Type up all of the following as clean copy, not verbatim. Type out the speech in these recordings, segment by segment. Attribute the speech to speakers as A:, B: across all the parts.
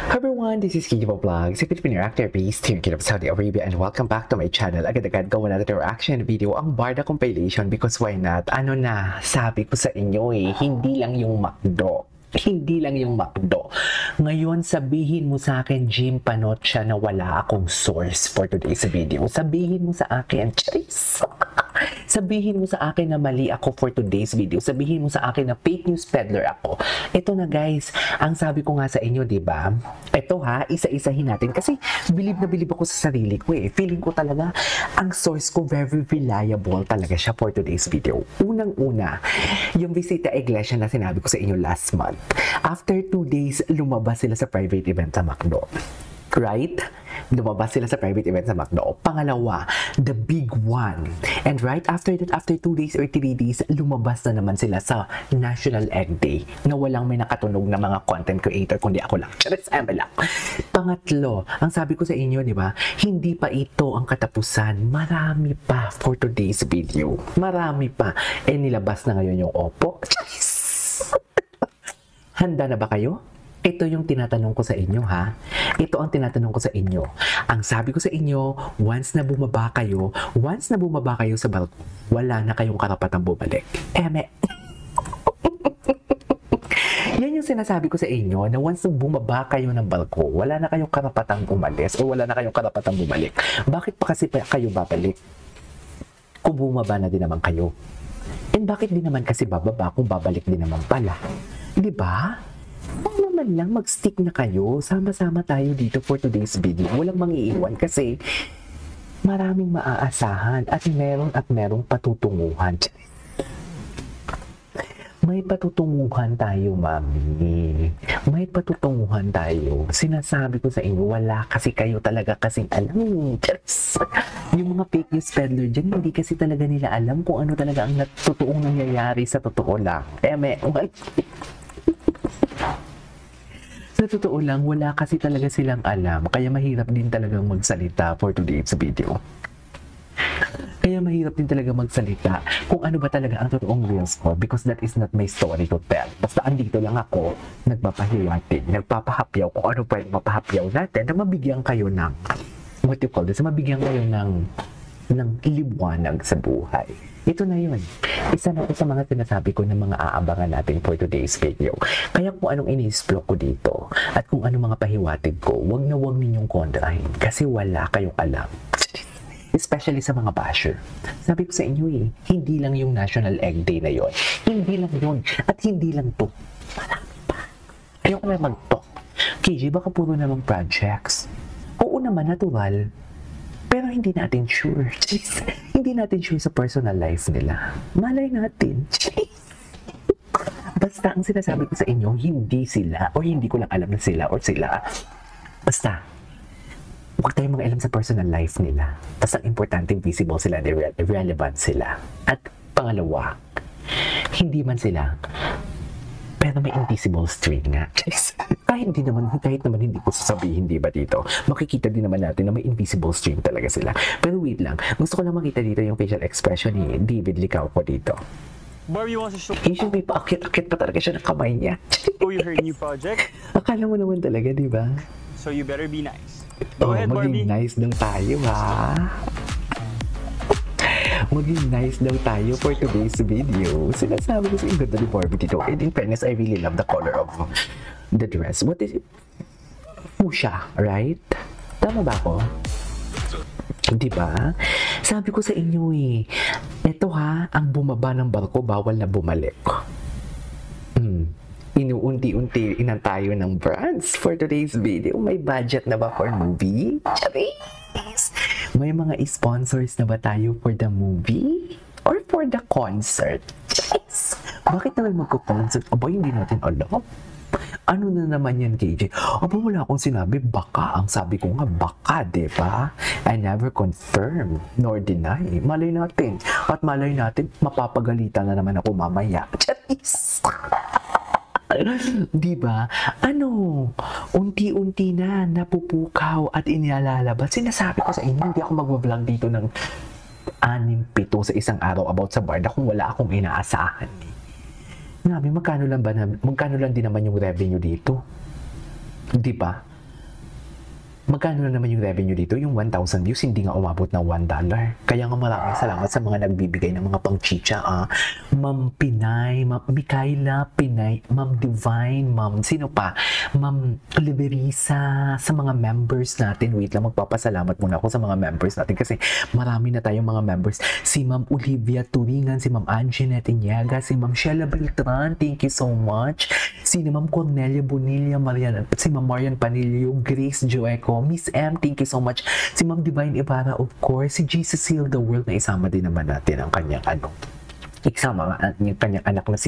A: Hi everyone, this is Kikibo Vlogs, a Filipino actor based here in Saudi Arabia, and welcome back to my channel. Agad-agad gawa natin yung reaction video, ang Barda compilation, because why not? Ano na, sabi ko sa inyo hindi lang yung McDo. Hindi lang yung McDo. Ngayon, sabihin mo sa akin, Jim Panocha, na wala akong source for today's video. Sabihin mo sa akin, Charis. Sabihin mo sa akin na mali ako for today's video. Sabihin mo sa akin na fake news peddler ako. Ito na guys, ang sabi ko nga sa inyo, di ba? Ito ha, isa-isahin natin. Kasi bilib na bilib ako sa sarili ko Feeling ko talaga, ang source ko very reliable talaga siya for today's video. Unang-una, yung Visita Iglesia na sinabi ko sa inyo last month. After 2 days, lumabas sila sa private event sa McDo. Right? Lumabas sila sa private event sa McDo. Pangalawa, the big one. And right after that, after 2 days or 3 days, lumabas na naman sila sa National Egg Day na walang may nakatunog na mga content creator kundi ako lang. Charis, lang. Pangatlo, ang sabi ko sa inyo, di ba, hindi pa ito ang katapusan. Marami pa for today's video. Marami pa. Nilabas na ngayon yung Oppo. Charis! Handa na ba kayo? Ito yung tinatanong ko sa inyo ha. Ito ang tinatanong ko sa inyo. Ang sabi ko sa inyo, once na bumaba kayo sa barko, wala na kayong karapatang bumalik. Yan yung sinasabi ko sa inyo na once na bumaba kayo ng barko, wala na kayong karapatang umalis o wala na kayong karapatang bumalik. Bakit pa kasi kayo babalik? Kung bumaba na din naman kayo. And bakit din naman kasi bababa kung babalik din naman pala? Diba? Kung naman lang mag-stick na kayo, sama-sama tayo dito for today's video. Walang mangiiwan kasi maraming maaasahan at merong patutunguhan. May patutunguhan tayo, mami. May patutunguhan tayo. Sinasabi ko sa inyo, wala kasi kayo talaga kasing alam. Yung mga fake news peddler dyan, hindi kasi talaga nila alam kung ano talaga ang totoong nangyayari sa totoo lang. Sa totoo lang, wala kasi talaga silang alam. Kaya mahirap din talagang magsalita for today's video. Kaya mahirap din talaga magsalita kung ano ba talaga ang totoong reels ko, because that is not my story to tell. Basta andito lang ako, nagpapahiwatig, nagpapahapyaw kung ano pwede mapahapyaw natin na mabigyan kayo ng, what you call this, mabigyan kayo ng liwanag sa buhay. Ito na yun. Isa na ito sa mga sinasabi ko ng mga aabangan natin for today's video. Kaya kung anong ini-explore ko dito at kung anong mga pahiwatig ko, wag na wag ninyong kontrahin kasi wala kayong alam. Especially sa mga basher. Sabi ko sa inyo hindi lang yung National Egg Day na yon. Hindi lang yun. At hindi lang to. Marami pa. Ayoko na mag-talk. KJ, baka puro namang projects. Oo naman, natural. Pero hindi natin sure. Hindi natin sure sa personal life nila. Malay natin. Basta ang sinasabi ko sa inyo, hindi sila, o hindi ko lang alam na sila, or sila. Basta, huwag tayong mga alam sa personal life nila. Basta ang importante, visible sila, relevant sila. At pangalawa, hindi man sila, pero may invisible string nga. Kahit naman hindi ko sasabihin, di ba dito? Makikita din naman natin na may invisible string talaga sila. Pero wait lang, gusto ko lang makita dito yung facial expression ni David Licauco dito.
B: Barbie wants to show.
A: Yung may paakit-akit pa talaga siya ng kamay niya.
B: Oh, you heard new project?
A: Akala mo naman talaga, di ba?
B: So you better be nice. Go ahead,
A: maging
B: Barbie.
A: nice daw tayo, ha? Maging nice daw tayo for today's video. Sinasabi ko sa yung ganda ni Barbie dito. And in fairness, I really love the color of the dress. What is it? Fuchsia, right? Tama ba ako? Diba? Sabi ko sa inyo ito ha, ang bumaba ng barko, bawal na bumalik. Inuunti-unti tayo ng brands for today's video. May budget na ba for movie? Charis! May mga sponsors na ba tayo for the movie? Or for the concert? Charis! Bakit naman magko-concert? Aba, hindi natin alam. Ano na naman yan, KJ? Aba, wala akong sinabi. Baka. Ang sabi ko nga, baka, diba? I never confirm nor deny. Malay natin. At malay natin, mapapagalitan na naman ako mamaya. Charis! Diba? Unti-unti na napupukaw at inilalabas. Sinasabi ko sa inyo, hindi ako mag-vlog dito ng 6-7 sa isang araw about sa Barda kung wala akong inaasahan. Magkano lang din naman yung revenue dito? Di ba? magkano na naman yung revenue dito? Yung 1,000 views, hindi nga umabot ng $1. Kaya nga maraming salamat sa mga nagbibigay ng mga pang-chicha. Ma'am Pinay, Ma'am Mikaela Pinay, Ma'am Divine, Ma'am sino pa? Ma'am Liberisa, sa mga members natin. Wait lang, magpapasalamat muna ako sa mga members natin kasi marami na tayong mga members. Si Ma'am Olivia Turingan, si Ma'am Anjanette Iniaga, si Ma'am Sheila Beltran, thank you so much. Si Ma'am Cornelia Bonilla, si Ma'am Marian Panilio, Grace Joeco, Miss M, thank you so much. Si Ma'am Divine Ibarra, of course. Si G. Cecile The World, na isama din naman natin ang kanyang yung kanyang anak na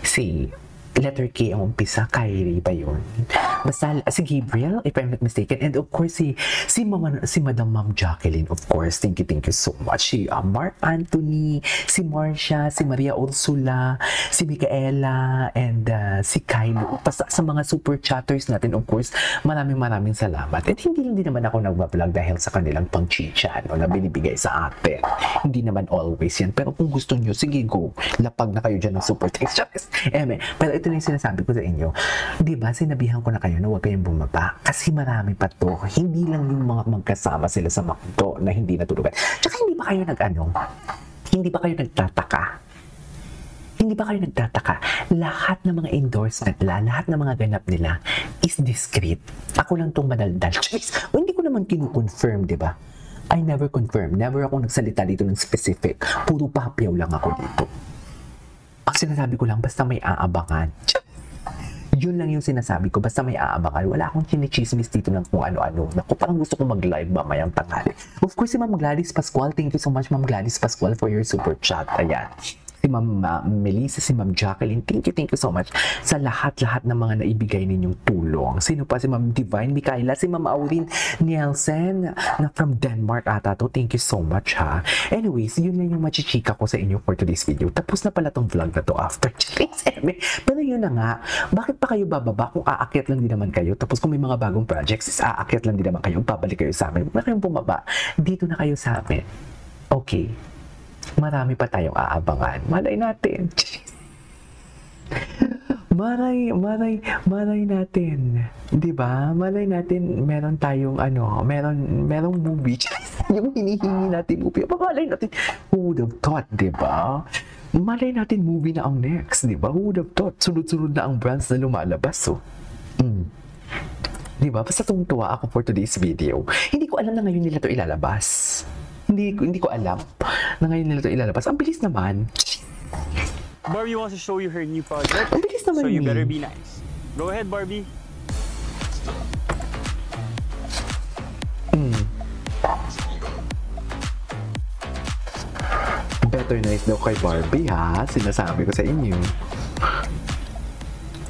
A: si letter K ang umpisa, Kyrie ba yun? Basta si Gabriel, if I'm not mistaken, and of course si Madam Ma'am Jacqueline, of course, thank you so much. Si Mark Anthony, si Marcia, si Maria Ursula, si Micaela, and si Kylo. Basta sa mga super chatters natin, of course, maraming salamat. At hindi lang din naman ako nagbablog dahil sa kanilang pang-chicha na binibigay sa atin. Hindi naman always yan. Pero kung gusto nyo, sige go. Lapag na kayo dyan ng super text. Pero ito na yung sinasabi ko sa inyo. Diba, sinabihan ko na kayo na huwag kayong bumaba. Kasi marami pa to. Hindi lang yung mga magkasama sila sa McDo na hindi natulugan. Tsaka hindi ba kayo hindi ba kayo nagtataka? Hindi ba kayo nagtataka? Lahat ng mga endorsement nila, lahat ng mga ganap nila is discreet. Ako lang tong madaldal. Hindi ko naman kinukonfirm, diba? I never confirm. Never ako nagsalita dito ng specific. Puro papyaw lang ako dito. Ang sinasabi ko lang, basta may aabangan. Yun lang yung sinasabi ko, basta may aabangan. Wala akong chinichismis dito ng kung ano-ano. Naku, parang gusto ko mag-live mamayang tanghali. Of course, si Ma'am Gladys Pascual, thank you so much, Ma'am Gladys Pascual, for your super chat. Ayan. Si Ma'am Melissa, si Ma'am Jacqueline, thank you so much sa lahat-lahat ng mga naibigay ninyong tulong. Sino pa? Si Ma'am Divine Micaela, si Ma'am Aurin Nielsen, na from Denmark ata to. Thank you so much, ha. Anyways, yun lang yung machichika ko sa inyo for today's video. Tapos na pala tong vlog na to after pero yun na nga, bakit pa kayo bababa kung aakyat lang din naman kayo? Tapos kung may mga bagong projects, is aakyat lang din naman kayo, babalik kayo sa amin. Huwag na kayong bumaba. Dito na kayo sa amin. Okay. Marami pa tayong aabangan. Malay natin. Malay natin. 'Di ba? Malay natin meron tayong merong movie. Yung hinihingi natin movie. Malay natin. Who would have thought, 'di ba? Malay natin movie na ang next, 'di ba? Who would have thought? Sunod-sunod na ang brands na lumalabas, oh. 'Di ba? Basta tuwa ako for today's video. Hindi ko alam na ngayon nila 'to ilalabas. Hindi ko alam na ngayon nila ito ilalabas. Ang bilis naman.
B: Barbie wants to show you her new project.
A: Ang bilis naman
B: so you better be nice. Go ahead, Barbie.
A: Better nice daw kay Barbie, ha? Sinasabi ko sa inyo.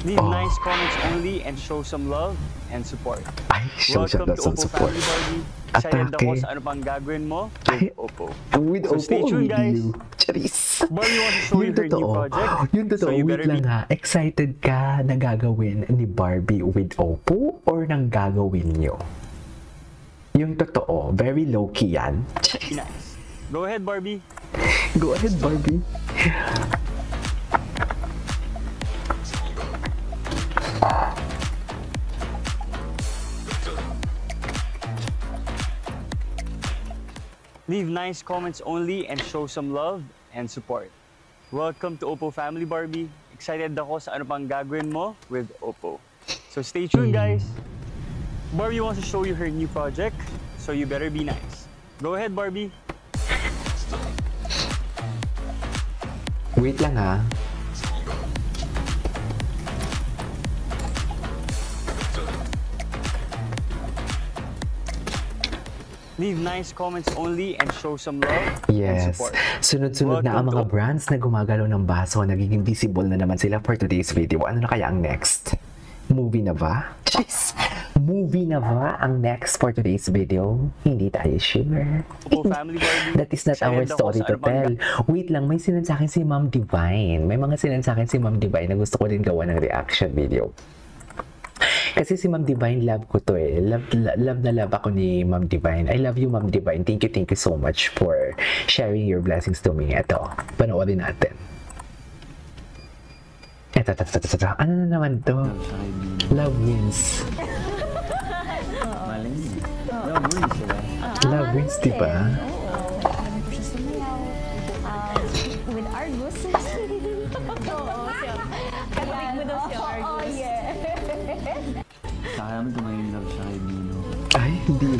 B: Leave nice comments only and show some love and support.
A: Ay, show some love and support.
B: Family, Barbie. Excited ako sa ano pang gagawin mo with Oppo.
A: With Oppo,
B: stay tuned, guys.
A: Charis.
B: Barbie wants to show you her new project.
A: Yung totoo, wait lang ha. Excited ka na gagawin ni Barbie with Oppo or nang gagawin nyo? Yung totoo, very low-key yan.
B: Nice. Go ahead, Barbie.
A: Go ahead, Barbie.
B: Leave nice comments only and show some love and support. Welcome to Oppo Family, Barbie. Excited ako sa ano pang gagawin mo with Oppo. So stay tuned, guys. Barbie wants to show you her new project, so you better be nice. Go ahead, Barbie.
A: Wait lang ha.
B: Leave nice comments only and show some love and
A: Yes.
B: support.
A: Sunod-sunod na ang mga brands na gumagalaw ng baso. Nagiging visible na naman sila for today's video. Ano na kaya ang next? Movie na ba? Jeez. Movie na ba ang next for today's video? Hindi tayo sure.
B: Oppo Family, Barbie.
A: That is not our
B: Excited ako
A: story
B: sa
A: to
B: ano pang
A: tell. Wait lang, may sinan sa akin si Ma'am Divine. May mga sinan sa akin si Ma'am Divine na gusto ko din gawa ng reaction video. Kasi si Ma'am Divine, love ko to eh. Love na love ako ni Ma'am Divine. I love you, Ma'am Divine. Thank you so much for sharing your blessings to me. Ito, panoorin natin. Ito. Ano na naman to? Love wins.
C: Maling.
B: Love wins, diba?
A: Love wins, di ba?
C: Oo. Alam ko siya sumayaw. With Argus. Oo, siya. Katalig mo daw si Argus. Oo, yeah.
B: Kaya mo tumayin love siya kay Bino.
A: Ay, hindi.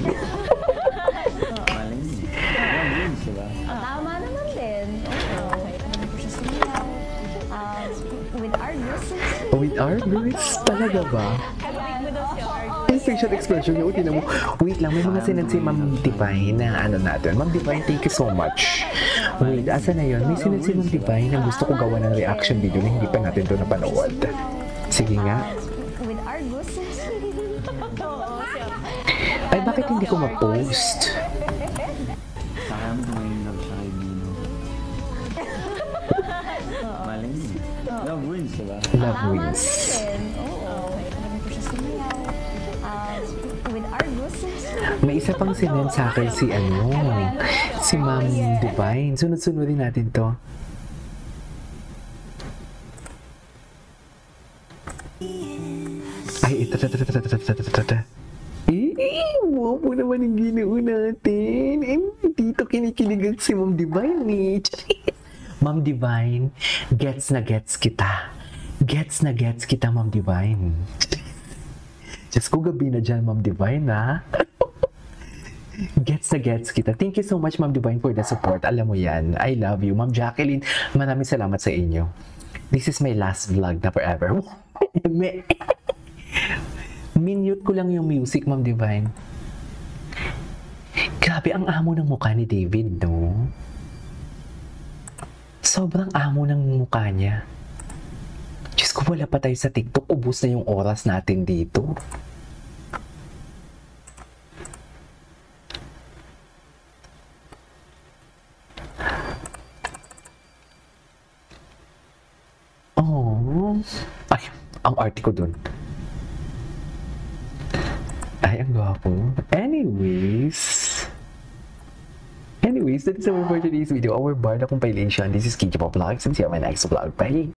B: Malay mo. Love wins, diba?
C: Tama naman din. Oo. Alam ko siya sumayaw. With Argus.
A: With Argus? Talaga ba?
C: Katalig mo daw si Argus.
A: Yung facial expression niya, uti na mo. Wait lang, may mga sinad si Ma'am Divine na ano natin. Ma'am Divine, thank you so much. Wait, asa na yun? May sinad si Ma'am Divine na gusto ko gawa ng reaction video na hindi pa natin ito napanood. Sige nga.
C: With Argus. Oo, siya.
A: Ay, bakit hindi ko ma-post?
B: Kaya mo tumayin love siya kay Bino. Malay mo. Love wins, diba?
A: Love
C: Tama
A: wins.
C: naman din. Oo. Alam ko siya sumayaw. With Argus.
A: May isa pang sinend sa akin si ano, si Ma'am Divine. Sunod-sunodin natin to. Ay, ito. Wapo naman yung ginoo natin. Dito kinikiligan si Ma'am Divine eh. Ma'am Divine, gets na gets kita. Gets na gets kita, Ma'am Divine. Diyos ko, gabi na dyan, Ma'am Divine, ha? Gets na gets kita. Thank you so much, Ma'am Divine, for the support. Alam mo yan. I love you. Ma'am Jacqueline, maraming salamat sa inyo. This is my last vlog na forever. Minute ko lang yung music, Ma'am Divine. Grabe ang amo ng mukha ni David, no? Sobrang amo ng mukha niya. Diyos ko, wala pa tayo sa TikTok. Ubus na yung oras natin dito. Oh. Ay, ang arte ko dun. Ay, ang gwapo. Anyways, that's all for today's video. Our Barda compilation. This is Kiki Pop Vlogs and see you on my next vlog. Bye!